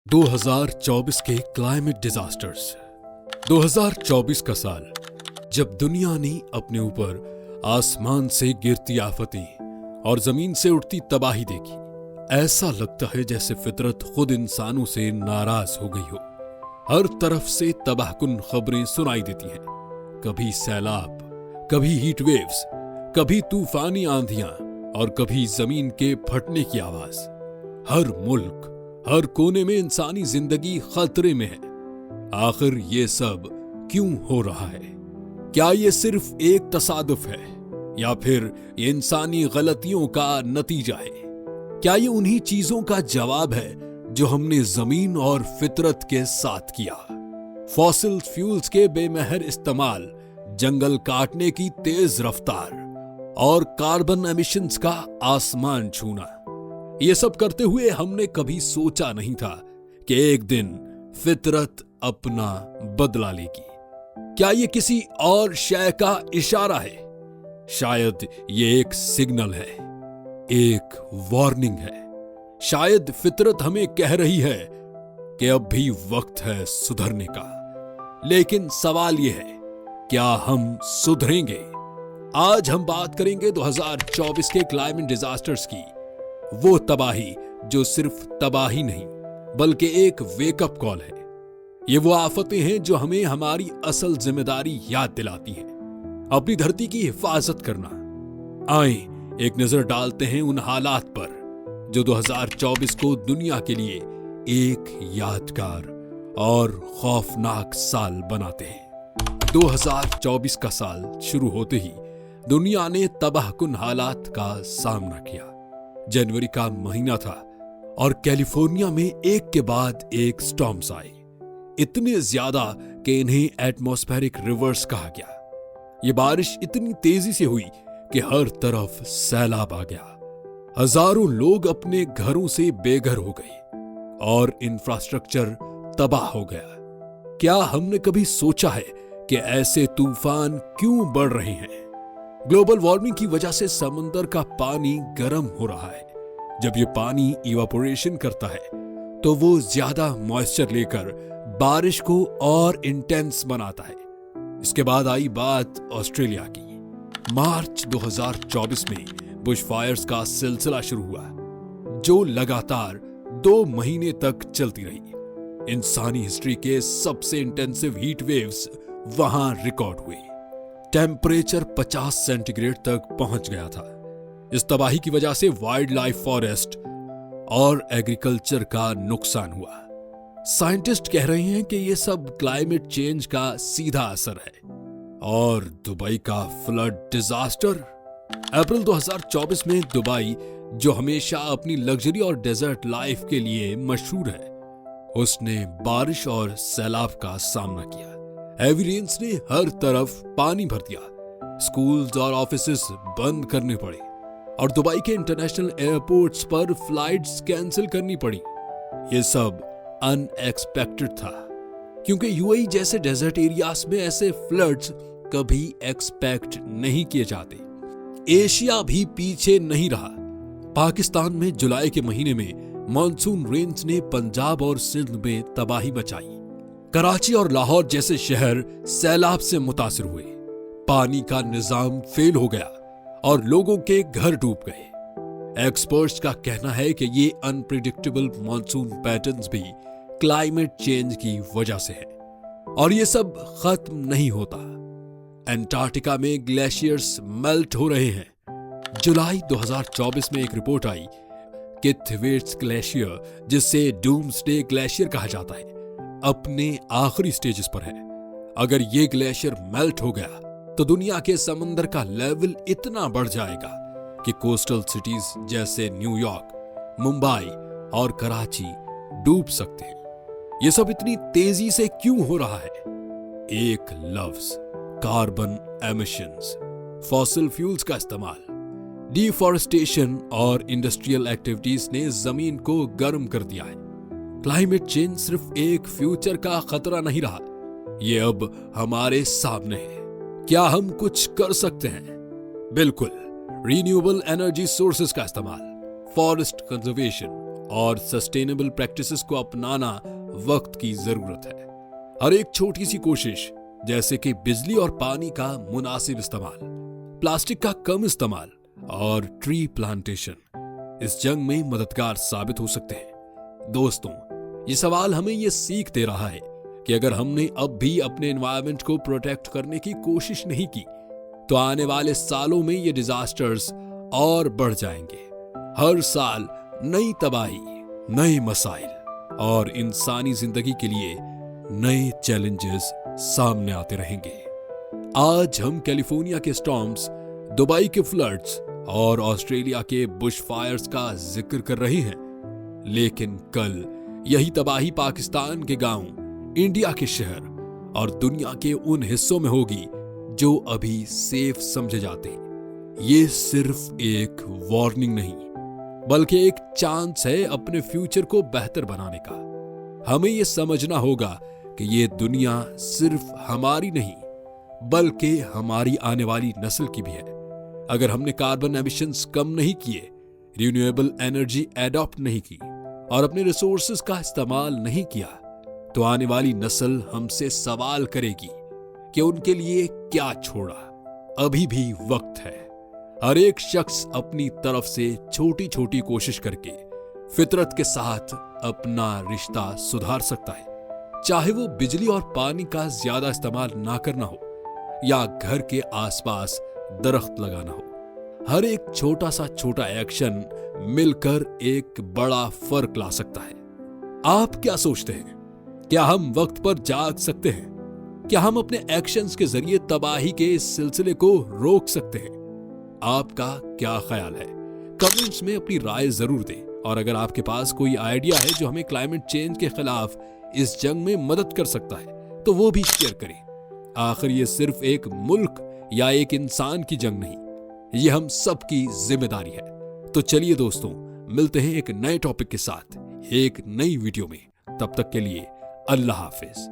2024 के climate disasters. 2024 का साल जब दुनिया ने अपने ऊपर आसमान से गिरती आफतें और जमीन से उठती तबाही देखी, ऐसा लगता है जैसे फितरत खुद इंसानों से नाराज हो गई हो। हर तरफ से तबाहकुन खबरें सुनाई देती हैं, कभी सैलाब, कभी हीट वेव्स, कभी तूफानी आंधियां और कभी जमीन के फटने की आवाज। हर मुल्क, हर कोने में इंसानी जिंदगी खतरे में है। आखिर ये सब क्यों हो रहा है? क्या ये सिर्फ एक तसादुफ है या फिर ये इंसानी गलतियों का नतीजा है? क्या ये उन्हीं चीजों का जवाब है जो हमने जमीन और फितरत के साथ किया? फॉसिल फ्यूल्स के बेमहर इस्तेमाल, जंगल काटने की तेज रफ्तार और कार्बन एमिशंस का आसमान छूना, ये सब करते हुए हमने कभी सोचा नहीं था कि एक दिन फितरत अपना बदला लेगी। क्या ये किसी और शय का इशारा है? शायद ये एक सिग्नल है, एक वार्निंग है। शायद फितरत हमें कह रही है कि अब भी वक्त है सुधरने का। लेकिन सवाल यह है, क्या हम सुधरेंगे? आज हम बात करेंगे 2024 के क्लाइमेट डिजास्टर्स की, वो तबाही जो सिर्फ तबाही नहीं बल्कि एक वेकअप कॉल है। ये वो आफतें हैं जो हमें हमारी असल जिम्मेदारी याद दिलाती हैं, अपनी धरती की हिफाजत करना। आएं एक नजर डालते हैं उन हालात पर जो 2024 को दुनिया के लिए एक यादगार और खौफनाक साल बनाते हैं। 2024 का साल शुरू होते ही दुनिया ने तबाहकुन हालात का सामना किया। जनवरी का महीना था और कैलिफोर्निया में एक के बाद एक स्टॉर्म्स आए, इतने ज्यादा कि इन्हें एटमॉस्फेरिक रिवर्स कहा गया। ये बारिश इतनी तेजी से हुई कि हर तरफ सैलाब आ गया। हजारों लोग अपने घरों से बेघर हो गए और इंफ्रास्ट्रक्चर तबाह हो गया। क्या हमने कभी सोचा है कि ऐसे तूफान क्यों बढ़ रहे हैं? ग्लोबल वार्मिंग की वजह से समुद्र का पानी गर्म हो रहा है। जब ये पानी इवापोरेशन करता है तो वो ज्यादा मॉइस्चर लेकर बारिश को और इंटेंस बनाता है। इसके बाद आई बात ऑस्ट्रेलिया की। मार्च 2024 में बुशफायर्स का सिलसिला शुरू हुआ, जो लगातार 2 महीने तक चलती रही। इंसानी हिस्ट्री के सबसे इंटेंसिव हीट वेव्स वहां रिकॉर्ड हुए। टेम्परेचर 50 सेंटीग्रेड तक पहुंच गया था। इस तबाही की वजह से वाइल्ड लाइफ, फॉरेस्ट और एग्रीकल्चर का नुकसान हुआ। साइंटिस्ट कह रहे हैं कि यह सब क्लाइमेट चेंज का सीधा असर है। और दुबई का फ्लड डिजास्टर। अप्रैल 2024 में दुबई, जो हमेशा अपनी लग्जरी और डेजर्ट लाइफ के लिए मशहूर है, उसने बारिश और सैलाब का सामना किया। हेवी रेन्स ने हर तरफ पानी भर दिया, स्कूल्स और ऑफिसेस बंद करने पड़े और दुबई के इंटरनेशनल एयरपोर्ट्स पर फ्लाइट्स कैंसिल करनी पड़ी। ये सब अनएक्सपेक्टेड था, क्योंकि यूएई जैसे डेजर्ट एरियाज में ऐसे फ्लड्स कभी एक्सपेक्ट नहीं किए जाते। एशिया भी पीछे नहीं रहा। पाकिस्तान में जुलाई के महीने में मॉनसून रेन्स ने पंजाब और सिंध में तबाही मचाई। कराची और लाहौर जैसे शहर सैलाब से मुतासिर हुए। पानी का निजाम फेल हो गया और लोगों के घर डूब गए। एक्सपर्ट्स का कहना है कि ये अनप्रिडिक्टेबल मॉनसून पैटर्न्स भी क्लाइमेट चेंज की वजह से है और ये सब खत्म नहीं होता। एंटार्क्टिका में ग्लेशियर्स मेल्ट हो रहे हैं। जुलाई 2024 में एक रिपोर्ट आई कि थिवेट्स ग्लेशियर, जिसे डूम्सडे ग्लेशियर कहा जाता है, अपने आखिरी स्टेजेस पर है। अगर ये ग्लेशियर मेल्ट हो गया तो दुनिया के समंदर का लेवल इतना बढ़ जाएगा कि कोस्टल सिटीज जैसे न्यूयॉर्क, मुंबई और कराची डूब सकते हैं। ये सब इतनी तेजी से क्यों हो रहा है? एक लफ्ज, कार्बन एमिशंस। फॉसिल फ्यूल्स का इस्तेमाल, डिफॉरेस्टेशन और इंडस्ट्रियल एक्टिविटीज ने जमीन को गर्म कर दिया है। क्लाइमेट चेंज सिर्फ एक फ्यूचर का खतरा नहीं रहा, ये अब हमारे सामने है। क्या हम कुछ कर सकते हैं? बिल्कुल, रिन्यूएबल एनर्जी सोर्सेज का इस्तेमाल, फॉरेस्ट कंजर्वेशन और सस्टेनेबल प्रैक्टिसेस को अपनाना वक्त की जरूरत है। हर एक छोटी सी कोशिश, जैसे कि बिजली और पानी का मुनासिब इस्तेमाल, प्लास्टिक का कम इस्तेमाल और ट्री प्लांटेशन, इस जंग में मददगार साबित हो सकते हैं। दोस्तों, ये सवाल हमें ये सीख दे रहा है कि अगर हमने अब भी अपने एनवायरनमेंट को प्रोटेक्ट करने की कोशिश नहीं की, तो आने वाले सालों में ये डिजास्टर्स और बढ़ जाएंगे। हर साल नई तबाही, नए मसाइल और इंसानी जिंदगी के लिए नए चैलेंजेस सामने आते रहेंगे। आज हम कैलिफोर्निया के स्टॉर्म्स, दुबई के फ्लड्स और ऑस्ट्रेलिया के बुश फायर्स का जिक्र कर रहे हैं, लेकिन कल यही तबाही पाकिस्तान के गांव, इंडिया के शहर और दुनिया के उन हिस्सों में होगी जो अभी सेफ समझे जाते हैं। ये सिर्फ एक वार्निंग नहीं, बल्कि एक चांस है अपने फ्यूचर को बेहतर बनाने का। हमें यह समझना होगा कि ये दुनिया सिर्फ हमारी नहीं, बल्कि हमारी आने वाली नस्ल की भी है। अगर हमने कार्बन एमिशंस कम नहीं किए, रिन्यूएबल एनर्जी एडॉप्ट नहीं की और अपने रिसोर्सेज का इस्तेमाल नहीं किया, तो आने वाली नस्ल हमसे सवाल करेगी कि उनके लिए क्या छोड़ा। अभी भी वक्त है। हर एक शख्स अपनी तरफ से छोटी छोटी कोशिश करके फितरत के साथ अपना रिश्ता सुधार सकता है, चाहे वो बिजली और पानी का ज्यादा इस्तेमाल ना करना हो या घर के आसपास दरख्त लगाना हो। हर एक छोटा एक्शन मिलकर एक बड़ा फर्क ला सकता है। आप क्या सोचते हैं? क्या हम वक्त पर जाग सकते हैं? क्या हम अपने एक्शंस के जरिए तबाही के इस सिलसिले को रोक सकते हैं? आपका क्या ख्याल है? कमेंट्स में अपनी राय जरूर दें। और अगर आपके पास कोई आइडिया है जो हमें क्लाइमेट चेंज के खिलाफ इस जंग में मदद कर सकता है, तो वो भी शेयर करें। आखिर ये सिर्फ एक मुल्क या एक इंसान की जंग नहीं, ये हम सबकी जिम्मेदारी है। तो चलिए दोस्तों, मिलते हैं एक नए टॉपिक के साथ एक नई वीडियो में। तब तक के लिए अल्लाह हाफिज।